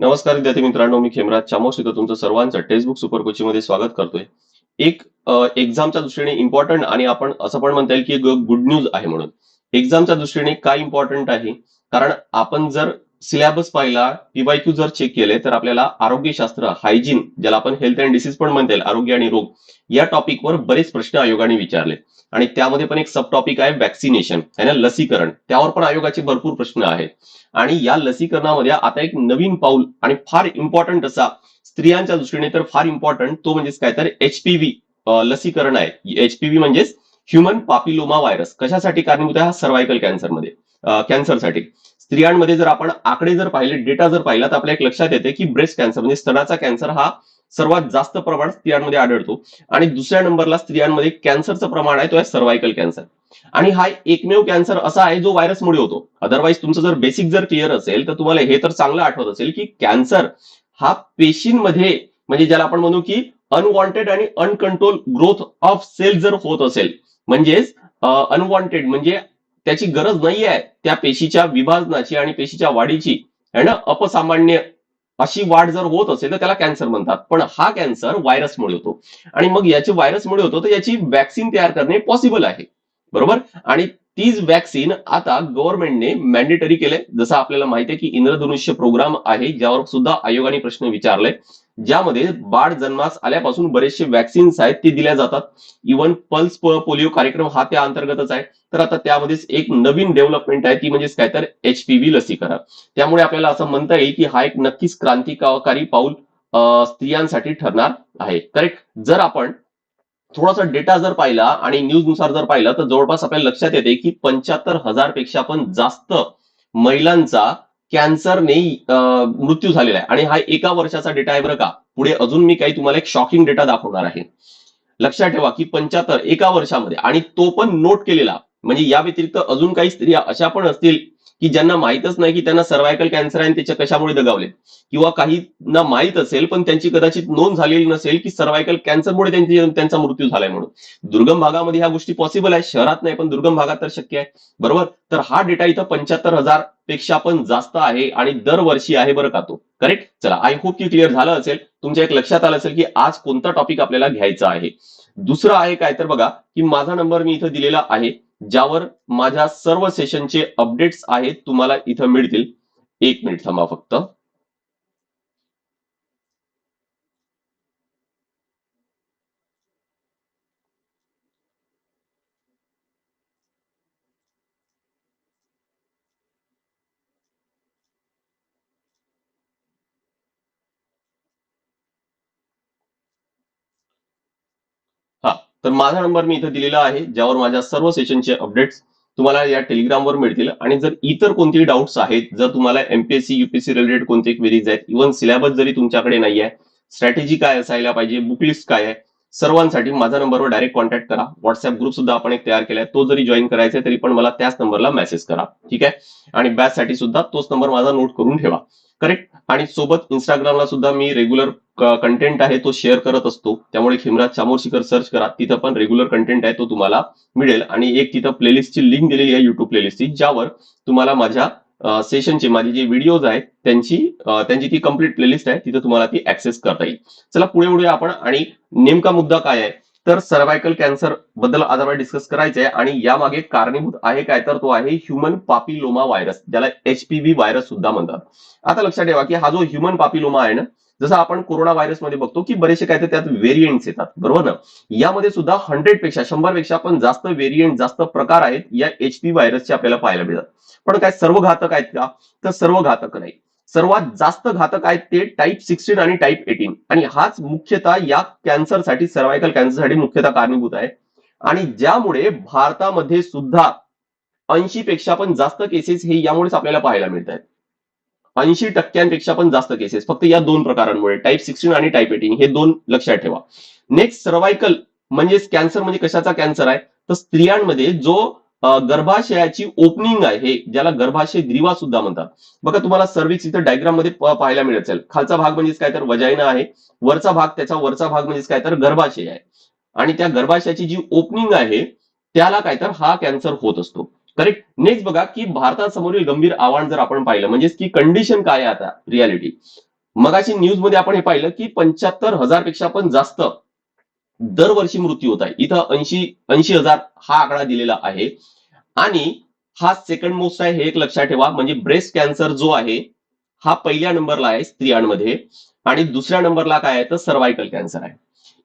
नमस्कार विद्यार्थी मित्रांनो, मी खेमराज चामोशीकर तुमचं सर्वांचं टेक्स्टबुक सुपर कोचिंग मध्ये स्वागत करतोय. एक एक्झामच्या दृष्टीने इम्पॉर्टंट आणि आपण असं पण म्हणता येईल की गुड न्यूज आहे म्हणून. एक्झामच्या दृष्टीने काय इम्पॉर्टंट आहे? कारण आपण जर सिलेबस पाहिला, पीवायक्यू जर चेक केले, तर आपल्याला आरोग्यशास्त्र, हायजीन, ज्याला आपण हेल्थ अँड डिसीज पण म्हणता येईल, आरोग्य आणि रोग, या टॉपिकवर बरेच प्रश्न आयोगाने विचारले. आणि त्यामध्ये पण एक सब टॉपिक आहे वॅक्सिनेशन, आहे ना, लसीकरण. त्यावर पण आयोगाचे भरपूर प्रश्न आहेत. आणि या लसीकरणामध्ये आता एक नवीन पाऊल आणि फार इम्पॉर्टंट असा स्त्रियांच्या दृष्टीने तर फार इम्पॉर्टंट तो म्हणजेच काय तर एचपीव्ही लसीकरण आहे. एचपीव्ही म्हणजेच ह्युमन पापिलोमा व्हायरस कशासाठी कारणीभूत आहे? हा सर्व्हायकल कॅन्सरमध्ये, कॅन्सरसाठी. स्त्रियांमध्ये जर आपण आकडे जर पाहिले, डेटा जर पाहिला, तर आपल्या एक लक्षात येते की ब्रेस्ट कॅन्सर म्हणजे स्तनाचा कॅन्सर हा सर्वात जास्त प्रमाणात स्त्रियांमध्ये आढळतो. आणि दुसऱ्या नंबरला स्त्रियांमध्ये कॅन्सरचं प्रमाण आहे तो आहे सर्व्हायकल कॅन्सर. आणि हा एकमेव कॅन्सर असा आहे जो व्हायरसमुळे होतो. अदरवाईज तुमचं जर बेसिक जर क्लिअर असेल तर तुम्हाला हे तर चांगलं आठवत असेल की कॅन्सर हा पेशींमध्ये, म्हणजे ज्याला आपण म्हणू की अनवॉन्टेड आणि अनकंट्रोल ग्रोथ ऑफ सेल जर होत असेल, म्हणजेच अनवॉन्टेड म्हणजे त्याची गरज नाही आहे त्या पेशीच्या विभाजनाची आणि पेशीच्या वाढीची, है ना, अपसामान्य अशी वाढ जर होत असेल तर त्याला कॅन्सर म्हणतात. पण हा कॅन्सर व्हायरसमुळे होतो. आणि मग याची व्हायरसमुळे होतो तर याची वॅक्सिन तयार करणे पॉसिबल आहे. बरोबर. आणि तीच वॅक्सिन आता गव्हर्नमेंटने मॅन्डेटरी केले. जसं आपल्याला माहिती आहे की इंद्रधनुष्य प्रोग्राम आहे, ज्यावर सुद्धा आयोगाने प्रश्न विचारले, ज्यामध्ये बाळ जन्मास आल्यापासून बरेचसे वॅक्सिन्स आहेत ते दिल्या जातात. इव्हन पल्स पोलिओ कार्यक्रम हा त्या अंतर्गतच आहे. तर आता त्यामध्येच एक नवीन डेव्हलपमेंट आहे, ती म्हणजेच काय तर एचपीव्ही लसीकरण. त्यामुळे आपल्याला असं म्हणता येईल की हा एक नक्कीच क्रांतिकारी पाऊल स्त्रियांसाठी ठरणार आहे. करेक्ट. जर आपण थोडासा डेटा जर पाहिला आणि न्यूज नुसार जर पाहिलं तर जवळपास आपल्याला लक्षात येते की 75,000 पेक्षा पण जास्त महिलांचा कॅन्सरने मृत्यू झालेला आहे. आणि हा एका वर्षाचा डेटा आहे बरं का. पुढे अजून मी काही तुम्हाला एक शॉकिंग डेटा दाखवणार आहे. लक्षात ठेवा की 75 एका वर्षामध्ये, आणि तो पण नोट केलेला. म्हणजे या व्यतिरिक्त अजून काही स्त्रिया अशा पण असतील की ज्यांना माहितच नाही की त्यांना सर्व्हायकल कॅन्सर आहे आणि त्याच्या कशामुळे दगावले, किंवा काहींना माहित असेल पण त्यांची कदाचित नोंद झालेली नसेल की सर्व्हायकल कॅन्सरमुळे त्यांचा मृत्यू झालाय म्हणून. दुर्गम भागामध्ये ह्या गोष्टी पॉसिबल आहे, शहरात नाही, पण दुर्गम भागात तर शक्य आहे. बरोबर. तर हा डेटा इथं 75,000 पेक्षा पण जास्त आहे आणि दरवर्षी आहे बरं का तो. करेक्ट. चला, आय होप की क्लिअर झालं असेल, तुमच्या एक लक्षात आलं असेल की आज कोणता टॉपिक आपल्याला घ्यायचा आहे. दुसरं आहे काय तर बघा की माझा नंबर मी इथं दिलेला आहे, ज्यावर माझ्या सर्व सेशनचे अपडेट्स आहेत, तुम्हाला इथं मिळतील. एक मिनिट थांबा फक्त. हा, तर माझा नंबर मी इथं दिलेला आहे, ज्यावर माझ्या सर्व सेशनचे अपडेट्स तुम्हाला या टेलिग्रामवर मिळतील. आणि जर इतर कोणतेही डाऊट्स आहेत, जर तुम्हाला एमपीएससी युपीएससी रिलेटेड कोणते क्वेरीज आहेत, इव्हन सिलेबस जरी तुमच्याकडे नाही आहे, स्ट्रॅटेजी काय असायला पाहिजे, बुकलिस्ट काय आहे, सर्वांसाठी माझ्या नंबरवर डायरेक्ट कॉन्टॅक्ट करा. व्हॉट्सअप ग्रुप सुद्धा आपण एक तयार केलाय, तो जरी जॉईन करायचा आहे तरी पण मला त्याच नंबरला मेसेज करा. ठीक आहे. आणि बॅच साठी सुद्धा तोच नंबर माझा नोट करून ठेवा. करेक्ट. आणि सोबत इंस्टाग्रामला सुद्धा मी रेग्युलर कंटेंट आहे तो शेअर करत असतो. त्यामुळे खिमराज चामोर्शीकर सर्च करा, तिथं पण रेग्युलर कंटेंट आहे तो तुम्हाला मिळेल. आणि एक तिथं प्लेलिस्टची लिंक दिलेली आहे युट्यूब प्लेलिस्टची, ज्यावर तुम्हाला माझ्या सेशनचे, माझे जे व्हिडिओज आहेत त्यांची ती कंप्लीट प्लेलिस्ट आहे, तिथं तुम्हाला ती ऍक्सेस करता येईल. चला पुढे वळूया आपण. आणि नेमका मुद्दा काय आहे तर सर्व्हायकल कॅन्सर बद्दल आज आपण डिस्कस करायचं आहे. आणि यामागे कारणीभूत आहे काय तर तो आहे ह्युमन पापिलोमा व्हायरस, ज्याला एचपीव्ही व्हायरस सुद्धा म्हणतात. आता लक्षात ठेवा की हा जो ह्युमन पापिलोमा आहे ना, जसं आपण कोरोना व्हायरसमध्ये बघतो की बरेचसे काय तर त्यात व्हेरियंट्स येतात, बरोबर ना. यामध्ये सुद्धा 100 पेक्षा पण जास्त व्हेरियंट, जास्त प्रकार आहेत या एचपी व्हायरसचे आपल्याला पाहायला मिळतात. पण काय सर्व घातक आहेत का? तर सर्व घातक नाही. सर्वात जास्त घातक आहेत ते टाईप 16 आणि टाईप 18. आणि हाच मुख्यतः या कॅन्सरसाठी, सर्व्हायकल कॅन्सरसाठी मुख्यतः कारणीभूत आहे. आणि ज्यामुळे भारतामध्ये सुद्धा 80 पेक्षा पण जास्त केसेस हे यामुळेच आपल्याला पाहायला मिळत आहेत. 80% पण जास्त केसेस फक्त या दोन प्रकारांमुळे, टाईप 16 आणि टाईप 18, हे दोन लक्षात ठेवा. नेक्स्ट, सर्व्हायकल म्हणजे कॅन्सर. म्हणजे कशाचा कॅन्सर आहे तर स्त्रियांमध्ये जो गर्भाशयाची ओपनिंग आहे, ज्याला गर्भाशय ग्रीवा सुद्धा म्हणतात. बघा, तुम्हाला सर्व्हिक्स इथं डायग्राम मध्ये पाहायला मिळत असेल. खालचा भाग म्हणजेच काय तर वजायना आहे, वरचा भाग, त्याचा वरचा भाग म्हणजेच काय तर गर्भाशय आहे. आणि त्या गर्भाशयाची जी ओपनिंग आहे त्याला काय तर हा कॅन्सर होत असतो. करेक्ट. नेक्स्ट बघा की भारतासमोरील गंभीर आव्हान जर आपण पाहिलं, म्हणजेच की कंडिशन काय आहे आता रियालिटी. मगाशी न्यूज मध्ये आपण हे पाहिलं की 75,000 पेक्षा पण जास्त दरवर्षी मृत्यू होत आहे. इथं 80,000 हा आकडा दिलेला आहे. आणि हा सेकंड मोस्ट आहे, हे एक लक्षात ठेवा. म्हणजे ब्रेस्ट कॅन्सर जो आहे हा पहिल्या नंबरला आहे स्त्रियांमध्ये, आणि दुसऱ्या नंबरला काय आहे तर सर्व्हायकल कॅन्सर आहे.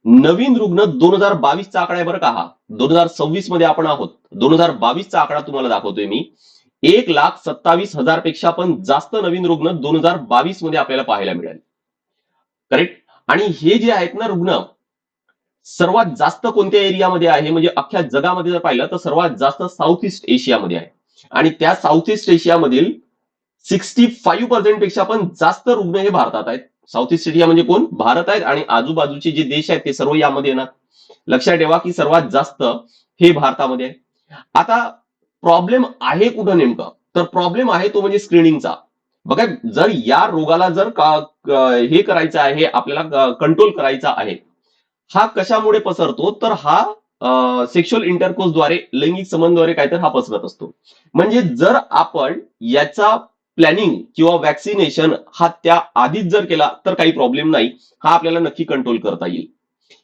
नवीन रुग्ण 2022 चा आकडा आहे बरं का हा. 2026 मध्ये आपण आहोत. 2022 चा आकडा तुम्हाला दाखवतोय मी. 1,27,000 पेक्षा पण जास्त नवीन रुग्ण 2022 मध्ये आपल्याला पाहायला मिळाले. करेक्ट. आणि हे जे आहेत ना रुग्ण, सर्वात जास्त कोणत्या एरियामध्ये आहे, म्हणजे अख्ख्या जगामध्ये जर पाहिलं तर सर्वात जास्त साऊथ ईस्ट एशियामध्ये आहे. आणि त्या साऊथ ईस्ट एशियामधील 65% पेक्षा पण जास्त रुग्ण हे भारतात आहेत. साऊथ ईस्ट एशिया म्हणजे कोण? भारत आहेत, आणि आजूबाजूचे जे देश आहेत ते सर्व यामध्ये येणार. लक्षात ठेवा की सर्वात जास्त हे भारतामध्ये आहे. आता प्रॉब्लेम आहे कुठं नेमकं? तर प्रॉब्लेम आहे तो म्हणजे स्क्रीनिंगचा. बघा, जर या रोगाला जर हे करायचं आहे, आपल्याला कंट्रोल करायचा आहे, हा कशामुळे पसरतो तर हा सेक्शुअल इंटरकोर्सद्वारे, लैंगिक संबंधाद्वारे काहीतरी हा पसरत असतो. म्हणजे जर आपण याचा प्लॅनिंग किंवा वॅक्सिनेशन हा त्या आधीच जर केला तर काही प्रॉब्लेम नाही, हा आपल्याला नक्की कंट्रोल करता येईल.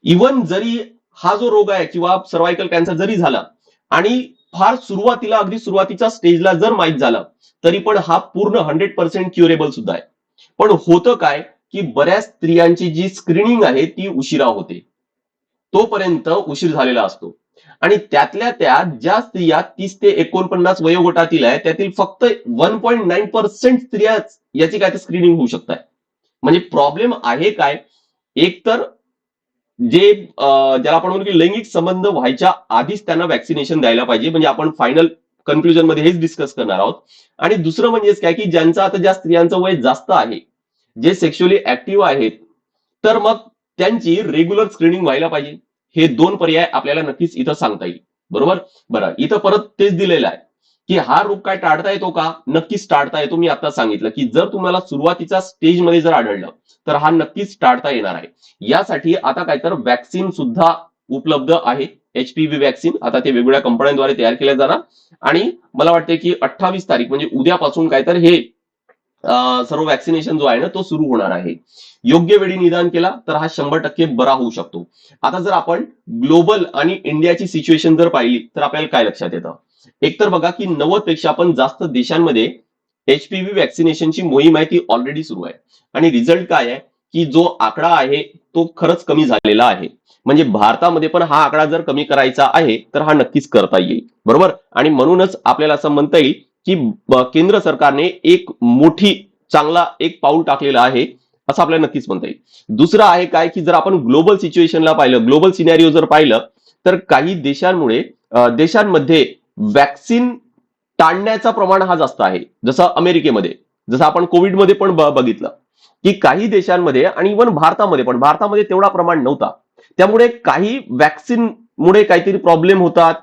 इवन जरी हा जो रोग आहे किंवा सर्व्हायकल कॅन्सर जरी झाला आणि फार सुरुवातीला, अगदी सुरुवातीच्या स्टेजला जर माहीत झालं, तरी पण हा पूर्ण 100% क्युरेबल सुद्धा आहे. पण होतं काय की बऱ्याच स्त्रियांची जी स्क्रीनिंग आहे ती उशिरा होते, तोपर्यंत उशीर झालेला असतो. आणि त्यातल्या त्यात ज्या स्त्रिया 30 ते 49 वयोगटातील आहे त्यातील फक्त 1.9% स्त्रिया याची काय स्क्रीनिंग होऊ शकतात. म्हणजे प्रॉब्लेम आहे काय? एक तर जे ज्याला आपण म्हणू की लैंगिक संबंध व्हायच्या आधीच त्यांना वॅक्सिनेशन द्यायला पाहिजे, म्हणजे आपण फायनल कन्क्लुजन मध्ये हेच डिस्कस करणार आहोत. आणि दुसरं म्हणजेच काय की ज्यांचं आता ज्या स्त्रियांचं वय जास्त आहे, जे सेक्शुअली ऍक्टिव्ह आहेत, तर मग त्यांची रेग्युलर स्क्रीनिंग व्हायला पाहिजे. हे दोन पर्याय आपल्याला नक्कीच इथं सांगता येईल. बरोबर. बरं, इथं परत तेच दिलेलं आहे की हा रोग काय टाळता येतो का? नक्कीच टाळता येतो. मी आता सांगितलं की जर तुम्हाला सुरुवातीच्या स्टेजमध्ये जर आढळलं तर हा नक्कीच टाळता येणार आहे. यासाठी आता काय तर वॅक्सिन सुद्धा उपलब्ध आहे. HPV वॅक्सिन आता ते वेगवेगळ्या कंपन्यांद्वारे तयार केल्या जाणार. आणि मला वाटते की 28 तारीख म्हणजे उद्यापासून काय तर हे सर्व वॅक्सिनेशन जो आहे ना तो सुरू होणार आहे. योग्य वेळी निदान केला तर हा 100% बरा होऊ शकतो. आता जर आपण ग्लोबल आणि इंडियाची सिच्युएशन जर पाहिली तर आपल्याला काय लक्षात येतं? एकतर बघा की 90 पेक्षा पण जास्त देशांमध्ये HPV वॅक्सिनेशनची मोहीम आहे ती ऑलरेडी सुरू आहे. आणि रिझल्ट काय आहे की जो आकडा आहे तो खरंच कमी झालेला आहे. म्हणजे भारतामध्ये पण हा आकडा जर कमी करायचा आहे तर हा नक्कीच करता येईल. बरोबर. आणि म्हणूनच आपल्याला असं म्हणता येईल की केंद्र सरकारने एक मोठी चांगला एक पाऊल टाकलेलं आहे, असं आपल्याला नक्कीच म्हणता येईल. दुसरं आहे काय की जर आपण ग्लोबल सिच्युएशनला पाहिलं, ग्लोबल सिनॅरिओ जर पाहिलं, तर काही देशांमुळे देशांमध्ये वॅक्सिन टाळण्याचा प्रमाण हा जास्त आहे. जसं अमेरिकेमध्ये, जसं आपण कोविडमध्ये पण बघितलं की काही देशांमध्ये आणि इव्हन भारतामध्ये तेवढा प्रमाण नव्हता. त्यामुळे काही वॅक्सिन मुळे काहीतरी प्रॉब्लेम होतात,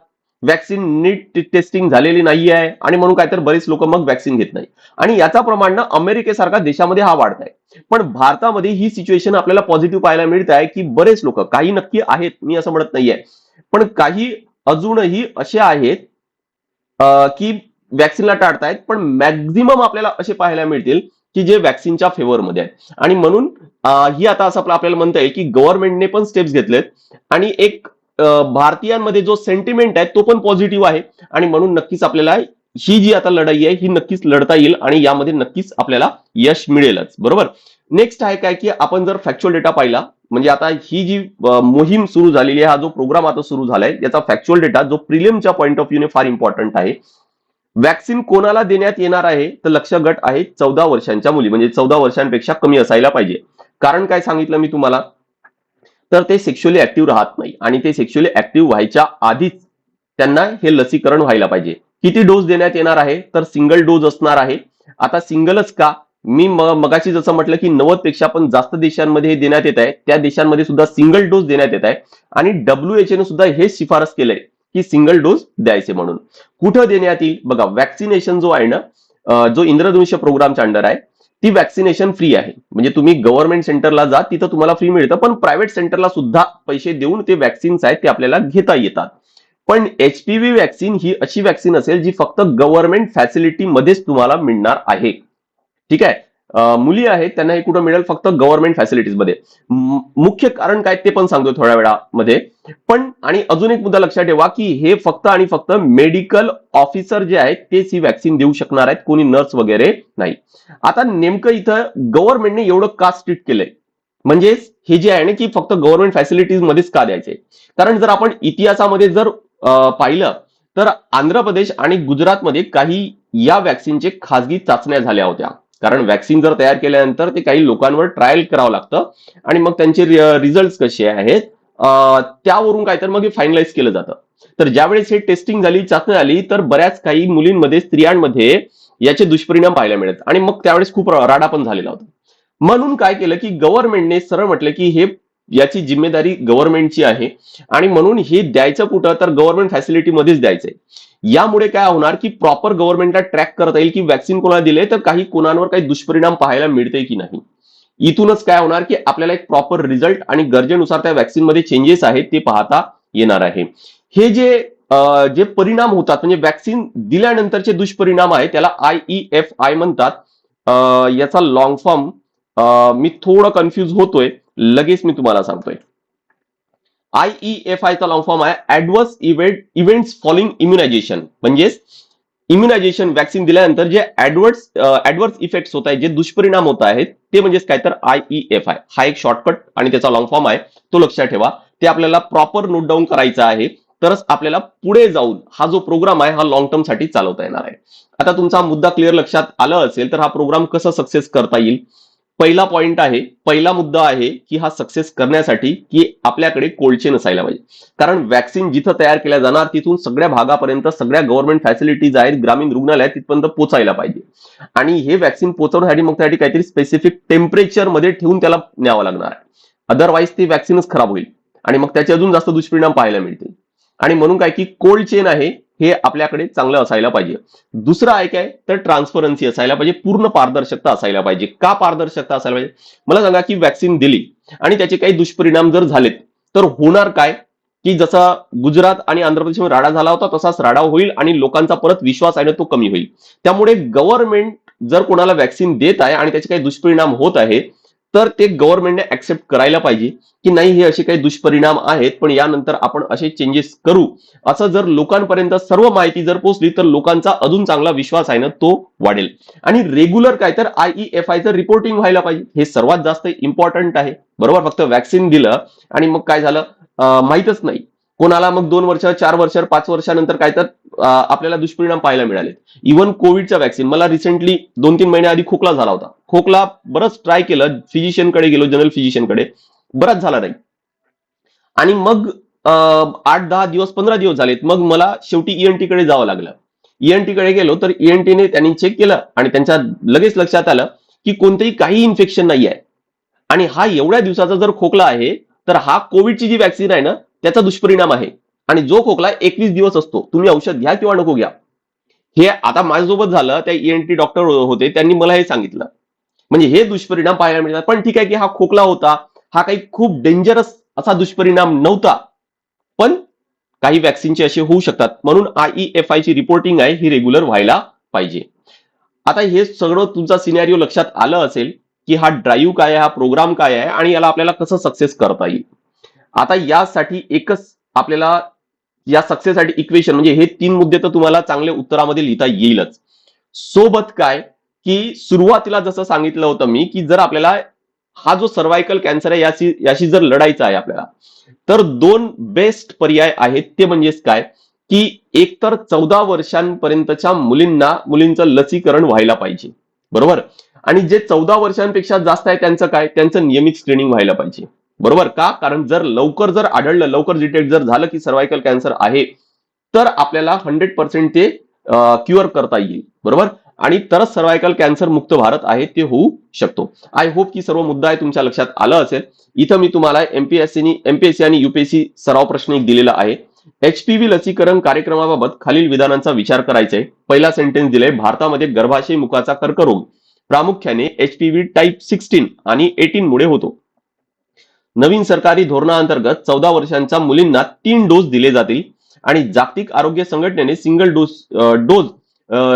वॅक्सिन नीट टेस्टिंग झालेली नाही आहे, आणि म्हणून काहीतरी बरेच लोक मग वॅक्सिन घेत नाही. आणि याचा प्रमाण ना अमेरिकेसारख्या देशामध्ये हा वाढत आहे. पण भारतामध्ये ही सिच्युएशन आपल्याला पॉझिटिव्ह पाहायला मिळत आहे की बरेच लोक, काही नक्की आहेत, मी असं म्हणत नाहीये, पण काही अजूनही असे आहेत की वॅक्सिनला टाळतायत. पण मॅक्झिमम आपल्याला असे पाहायला मिळतील की जे वॅक्सिनच्या फेवरमध्ये आहेत. आणि म्हणून ही आता असं आपल्याला म्हणता येईल की गव्हर्नमेंटने पण स्टेप्स घेतलेत, आणि एक भारतीयांमध्ये जो सेंटिमेंट आहे तो पण पॉझिटिव्ह आहे. आणि म्हणून नक्कीच आपल्याला ही जी आता लढाई आहे ही नक्कीच लढता येईल, आणि यामध्ये नक्कीच आपल्याला यश मिळेलच. बरोबर. नेक्स्ट आहे काय की आपण जर फॅक्च्युअल डेटा पाहिला, म्हणजे आता ही जी मोहीम सुरू झालेली आहे, हा जो प्रोग्राम आता सुरू झालाय, याचा फॅक्च्युअल डेटा जो प्रिलिमच्या पॉईंट ऑफ व्ह्यूने फार इम्पॉर्टंट आहे. वॅक्सिन कोणाला देण्यात येणार आहे तर लक्ष्य गट आहे 14 वर्षांच्या मुली, म्हणजे 14 वर्षांपेक्षा कमी असायला पाहिजे. कारण काय सांगितलं मी तुम्हाला, तर ते सेक्शुअली ऍक्टिव्ह राहत नाही, आणि ते सेक्शुअली ऍक्टिव्ह व्हायच्या आधीच त्यांना हे लसीकरण व्हायला पाहिजे. किती डोस देण्यात येणार आहे तर सिंगल डोस असणार आहे. आता सिंगलच का? मी मगाशी जसं म्हटलं की 90 पेक्षा पण जास्त देशांमध्ये हे देण्यात येत आहे, त्या देशांमध्ये सुद्धा सिंगल डोस देण्यात येत आहे. आणि WHO ने सुद्धा हेच शिफारस केलंय की सिंगल डोस द्यायचे म्हणून. कुठं देण्यात येईल? बघा, वॅक्सिनेशन जो आहे ना, जो इंद्रधनुष्य प्रोग्रामच्या अंडर आहे, ती वॅक्सिनेशन फ्री आहे. म्हणजे तुम्ही गव्हर्नमेंट सेंटरला जा, तिथं तुम्हाला फ्री मिळतं, पण प्रायव्हेट सेंटरला सुद्धा पैसे देऊन ते वॅक्सिन्स आहेत ते आपल्याला घेता येतात. पण HPV वॅक्सिन ही अशी वॅक्सिन असेल जी फक्त गव्हर्नमेंट फॅसिलिटी मध्येच तुम्हाला मिळणार आहे. ठीक आहे. मुली आहेत त्यांना हे कुठं मिळेल, फक्त गव्हर्नमेंट फॅसिलिटीजमध्ये. मुख्य कारण काय ते पण सांगतो थोड्या वेळामध्ये. पण आणि अजून एक मुद्दा लक्षात ठेवा की हे फक्त आणि फक्त मेडिकल ऑफिसर जे आहेत तेच ही व्हॅक्सिन देऊ शकणार आहेत, कोणी नर्स वगैरे नाही. आता नेमकं इथं गव्हर्नमेंटने एवढं का स्ट्रिक्ट केलंय, म्हणजे हे जे आहे ना की फक्त गव्हर्नमेंट फॅसिलिटीज मध्येच का द्यायचे. कारण जर आपण इतिहासामध्ये जर पाहिलं तर आंध्र प्रदेश आणि गुजरातमध्ये काही या व्हॅक्सिनचे खासगी चाचण्या झाल्या होत्या. कारण व्हॅक्सिन जर तयार केल्यानंतर ते काही लोकांवर ट्रायल करावं लागतं आणि मग त्यांचे रिझल्ट कसे आहेत त्यावरून काय तर मग हे फायनलाइज केलं जातं. तर ज्यावेळेस हे टेस्टिंग झाली, चाचणी आली, तर बऱ्याच काही मुलींमध्ये, स्त्रियांमध्ये याचे दुष्परिणाम पाहायला मिळत आणि मग त्यावेळेस खूप राडा पण झालेला होता. म्हणून काय केलं की गव्हर्नमेंटने सरळ म्हटलं की हे याची जिम्मेदारी गव्हर्नमेंटची आहे आणि म्हणून हे द्यायचं कुठं, तर गव्हर्नमेंट फॅसिलिटीमध्येच द्यायचंय. यामुळे काय होणार की प्रॉपर गव्हर्नमेंटला ट्रॅक करता येईल की व्हॅक्सिन कोणाला दिले तर काही कोणावर काही दुष्परिणाम पाहायला मिळते की नाही. इथूनच काय होणार की आपल्याला एक प्रॉपर रिझल्ट आणि गरजेनुसार त्या व्हॅक्सिन मध्ये चेंजेस आहेत ते पाहता येणार आहे. हे जे परिणाम होतात म्हणजे व्हॅक्सिन दिल्यानंतरचे दुष्परिणाम आहे त्याला IEFI म्हणतात. याचा लॉंग फॉर्म मी थोडं कन्फ्यूज होतोय, लगेच मी तुम्हाला सांगतोय. IEFI चा लॉंग फॉर्म आहे ऍडव्हर्स इव्हेंट्स फॉलोइंग इम्युनायझेशन. म्हणजेच इम्युनायझेशन व्हॅक्सिन दिल्यानंतर जे ऍडव्हर्स इफेक्ट्स होत आहेत, जे दुष्परिणाम होत आहेत ते म्हणजेच काय तर IEFI. हा एक शॉर्टकट आणि त्याचा लॉंग फॉर्म आहे, तो लक्षात ठेवा. ते आपल्याला प्रॉपर नोट डाऊन करायचा आहे, तरच आपल्याला पुढे जाऊन हा जो प्रोग्राम आहे हा लॉंग टर्म साठी चालवता येणार आहे. आता तुमचा मुद्दा क्लिअर लक्षात आला असेल तर हा प्रोग्राम कसा सक्सेस करता येईल. पहिला पॉइंट आहे, पहिला मुद्दा आहे की हा सक्सेस करण्यासाठी की आपल्याकडे कोल्ड चेन असायला पाहिजे. कारण व्हॅक्सिन जिथं तयार केल्या जाणार तिथून सगळ्या भागापर्यंत सगळ्या गव्हर्नमेंट फॅसिलिटीज आहेत, ग्रामीण रुग्णालय तिथपर्यंत पोहोचायला पाहिजे. आणि हे व्हॅक्सिन पोहोचवण्यासाठी मग त्यासाठी काहीतरी स्पेसिफिक टेम्परेचर मध्ये ठेवून त्याला न्यावं लागणार आहे. अदरवाईज ती व्हॅक्सिनच खराब होईल आणि मग त्याचे अजून जास्त दुष्परिणाम पाहायला मिळतील. आणि म्हणून काय की कोल्ड चेन आहे हे आपल्याकडे चांगलं असायला पाहिजे. दुसरं आहे काय तर ट्रान्सपरन्सी असायला पाहिजे, पूर्ण पारदर्शकता असायला पाहिजे. का पारदर्शकता असायला पाहिजे मला सांगा की व्हॅक्सिन दिली आणि त्याचे काही दुष्परिणाम जर झालेत तर होणार काय की जसा गुजरात आणि आंध्र प्रदेशमध्ये राडा झाला होता तसाच राडा होईल आणि लोकांचा परत विश्वास आहे ना तो कमी होईल. त्यामुळे गव्हर्नमेंट जर कोणाला व्हॅक्सिन देत आहे आणि त्याचे काही दुष्परिणाम होत आहे तर ते गव्हर्नमेंटने ऍक्सेप्ट करायला पाहिजे की नाही हे असे काही दुष्परिणाम आहेत पण यानंतर आपण असे चेंजेस करू. असं जर लोकांपर्यंत सर्व माहिती जर पोहोचली तर लोकांचा अजून चांगला विश्वास आहे ना तो वाढेल. आणि रेग्युलर काय तर IEFIचं रिपोर्टिंग व्हायला पाहिजे, हे सर्वात जास्त इम्पॉर्टंट आहे. बरोबर, फक्त व्हॅक्सिन दिलं आणि मग काय झालं माहितच नाही कोणाला, मग 2 वर्ष 4 वर्ष 5 वर्षानंतर काय तर आपल्याला दुष्परिणाम पाहायला मिळाले. इव्हन कोविडच्या व्हॅक्सिन, मला रिसेंटली 2-3 महिन्या आधी खोकला झाला होता. खोकला बरंच ट्राय केलं, फिजिशियनकडे गेलो, जनरल फिजिशियनकडे, बराच झाला नाही. आणि मग 8-10 दिवस 15 दिवस झालेत, मग मला शेवटी ENT कडे जावं लागलं. ENT कडे गेलो तर ENTने त्यांनी चेक केलं आणि त्यांच्या लगेच लक्षात आलं की कोणतेही काही इन्फेक्शन नाही आहे आणि हा एवढ्या दिवसाचा जर खोकला आहे तर हा कोविडची जी व्हॅक्सिन आहे ना त्याचा दुष्परिणाम आहे. आणि जो खोकला 21 दिवस असतो, तुम्ही औषध घ्या किंवा नको घ्या. हे आता माझ्यासोबत झालं, त्या ENT डॉक्टर होते त्यांनी मला हे सांगितलं. म्हणजे हे दुष्परिणाम पाहायला मिळतात. पण ठीक आहे की हा खोकला होता, हा काही खूप डेंजरस असा दुष्परिणाम नव्हता, पण काही व्हॅक्सिनचे असे होऊ शकतात. म्हणून IEFI ची रिपोर्टिंग आहे ही रेग्युलर व्हायला पाहिजे. आता हे सगळं तुमचा सिनॅरिओ लक्षात आलं असेल की हा ड्राईव्ह काय आहे, हा प्रोग्राम काय आहे आणि याला आपल्याला कसं सक्सेस करता येईल. आता यासाठी एकच आपल्याला या सक्सेससाठी इक्वेशन म्हणजे हे 3 मुद्दे तर तुम्हाला चांगले उत्तरामध्ये लिहिता येईलच. सोबत काय की सुरुवातीला जसं सांगितलं होतं मी की जर आपल्याला हा जो सर्व्हायकल कॅन्सर आहे याशी जर लढायचा आहे आपल्याला तर 2 बेस्ट पर्याय आहेत. ते म्हणजेच काय की एकतर 14 वर्षांपर्यंतच्या मुलींचं लसीकरण व्हायला पाहिजे. बरोबर, आणि जे 14 वर्षांपेक्षा जास्त आहे त्यांचं काय, त्यांचं नियमित स्क्रीनिंग व्हायला पाहिजे. बरोबर, का कारण जर आढळलं, लवकर डिटेक्ट जर झालं की सर्व्हायकल कॅन्सर आहे तर आपल्याला 100% ते क्युअर करता येईल. बरोबर, आणि तरच सर्व्हायकल कॅन्सर मुक्त भारत आहे ते होऊ शकतो. आय होप की सर्व मुद्दा आहे तुमच्या लक्षात आलं असेल. इथं मी तुम्हाला एमपीएससी आणि UPSC सराव प्रश्न एक दिलेला आहे. HPV लसीकरण कार्यक्रमाबाबत खालील विधानांचा विचार करायचा आहे. पहिला सेंटेन्स दिलाय, भारतामध्ये गर्भाशय मुखाचा कर्करोग प्रामुख्याने HPV टाईप 16 आणि 18 मुळे होतो. नवीन सरकारी धोरणाअंतर्गत 14 वर्षांच्या मुलींना 3 डोस दिले जातील आणि जागतिक आरोग्य संघटनेने सिंगल डोज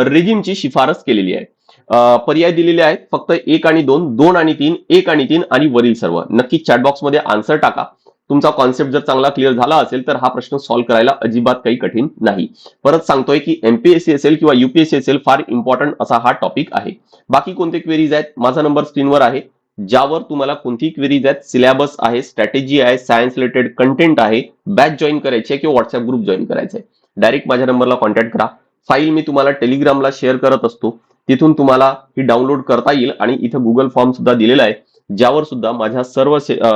रेजिमची शिफारस केलेली आहे. पर्याय दिलेले आहेत फक्त 1 आणि 2, 2 आणि 3, 1 आणि 3 आणि वरील सर्व. नक्की चॅट बॉक्समध्ये आन्सर टाका. तुमचा कॉन्सेप्ट जर चांगला क्लिअर झाला असेल तर हा प्रश्न सॉल्व्ह करायला अजिबात काही कठीण नाही. परत सांगतोय की एमपीएससी असेल किंवा युपीएससी असेल फार इम्पॉर्टंट असा हा टॉपिक आहे. बाकी कोणते क्वेरीज आहेत माझा नंबर स्क्रीनवर आहे, ज्यावर तुम्हाला कोणती क्वेरीज आहेत, सिलेबस आहे, स्ट्रॅटेजी आहे, सायन्स रिलेटेड कंटेंट आहे, बॅच जॉईन करायची आहे किंवा व्हॉट्सअप ग्रुप जॉईन करायचा आहे, डायरेक्ट माझ्या नंबरला कॉन्टॅक्ट करा. फाईल मी तुम्हाला टेलिग्रामला शेअर करत असतो, तिथून तुम्हाला ही डाउनलोड करता येईल आणि इथं गुगल फॉर्म सुद्धा दिलेला आहे, ज्यावर सुद्धा माझ्या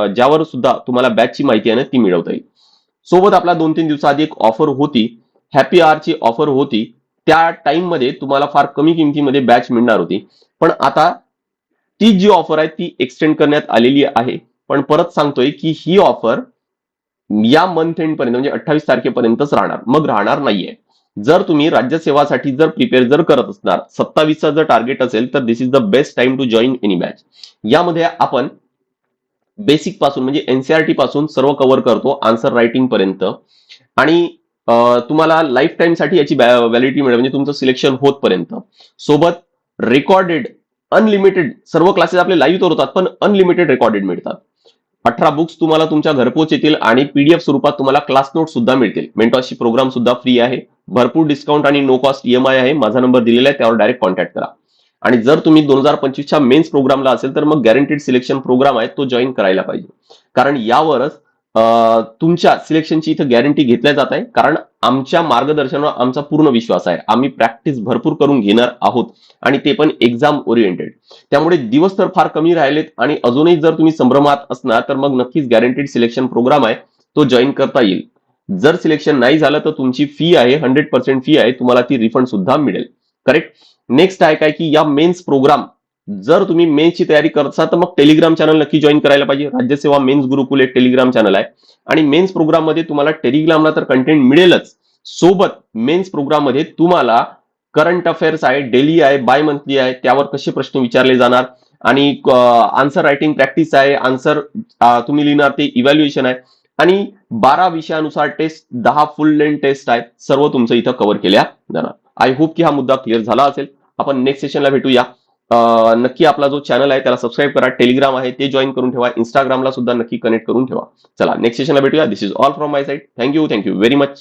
ज्यावर सुद्धा तुम्हाला बॅचची माहिती आहे ना ती मिळवता येईल. सोबत आपला 2-3 दिवसाआधी एक ऑफर होती, हॅपी आवरची ऑफर होती. त्या टाइम मध्ये तुम्हाला फार कमी किमतीमध्ये बॅच मिळणार होती, पण आता ती जी ऑफर आहे ती एक्सटेंड करण्यात आलेली आहे. पण परत सांगतोय की ही ऑफर या मंथ एंड पर्यंत म्हणजे 28 तारखेपर्यंतच राहणार, मग राहणार नाहीये. जर तुम्ही राज्यसेवासाठी जर प्रिपेअर जर करत असणार, 27चा जर टार्गेट असेल तर this is the best time to join any batch. यामध्ये आपण बेसिक पासून म्हणजे एनसीआरटी पासून सर्व कव्हर करतो आन्सर रायटिंग पर्यंत. आणि तुम्हाला लाईफ टाइम साठी याची व्हॅलिडिटी मिळेल म्हणजे तुमचं सिलेक्शन होतपर्यंत. सोबत रेकॉर्डेड अनलिमिटेड सर्व क्लासेस आपले लाईव्ह तर होतात पण अनलिमिटेड रेकॉर्डेड मिळतात. 18 बुक्स तुम्हाला तुमच्या घरपोच येतील आणि पीडीएफ स्वरूपात तुम्हाला क्लास नोट सुद्धा मिळतील. मेंटॉरशिप प्रोग्राम सुद्धा फ्री आहे, भरपूर डिस्काउंट आणि नो कॉस्ट ईएमआय आहे. माझा नंबर दिलेला आहे, त्यावर डायरेक्ट कॉन्टॅक्ट करा. आणि जर तुम्ही 2025च्या मेन्स प्रोग्रामला असेल तर मग गॅरंटीड सिलेक्शन प्रोग्राम आहे तो जॉईन करायला पाहिजे, कारण यावरच तुमच्या सिलेक्शनची इथं गॅरंटी घेतल्या जात आहे. कारण आमच्या मार्गदर्शनावर आमचा पूर्ण विश्वास आहे, आम्ही प्रॅक्टिस भरपूर करून घेणार आहोत आणि ते पण एक्झाम ओरिएंटेड. त्यामुळे दिवस तर फार कमी राहिलेत आणि अजूनही जर तुम्ही संभ्रमात असणार तर मग नक्कीच गॅरंटीड सिलेक्शन प्रोग्राम आहे तो जॉईन करता येईल. जर सिलेक्शन नाही झालं तर तुमची फी आहे 100% फी आहे, तुम्हाला ती रिफंड सुद्धा मिळेल. करेक्ट. नेक्स्ट आहे काय की या मेन्स प्रोग्राम जर तुम्ही मेन्सची तयारी करता तर मग टेलिग्राम चॅनल नक्की जॉईन करायला पाहिजे. राज्यसेवा मेन्स गुरुकुल एक टेलिग्राम चॅनल आहे आणि मेन्स प्रोग्राम मध्ये तुम्हाला टेलिग्रामला तर कंटेंट मिळेलच, सोबत मेन्स प्रोग्राम मध्ये तुम्हाला करंट अफेअर्स आहे, डेली आहे, बाय मंथली आहे, त्यावर कसे प्रश्न विचारले जाणार आणि आन्सर रायटिंग प्रॅक्टिस आहे, आन्सर तुम्ही लिहिणार ते इव्हॅल्युएशन आहे आणि 12 विषयानुसार टेस्ट, 10 फुल लेंथ टेस्ट आहेत. सर्व तुमचं इथं कव्हर केल्या जाणार. आय होप की हा मुद्दा क्लिअर झाला असेल. आपण नेक्स्ट सेशनला भेटूया. नक्की आपला जो चॅनल आहे त्याला सबस्क्राईब करा, टेलिग्राम आहे ते जॉईन करून ठेवा, इंस्टाग्रामला सुद्धा नक्की कनेक्ट करून ठेवा. चला नेक्स्ट सेशनला भेटूया. This is all from my side. Thank you very much.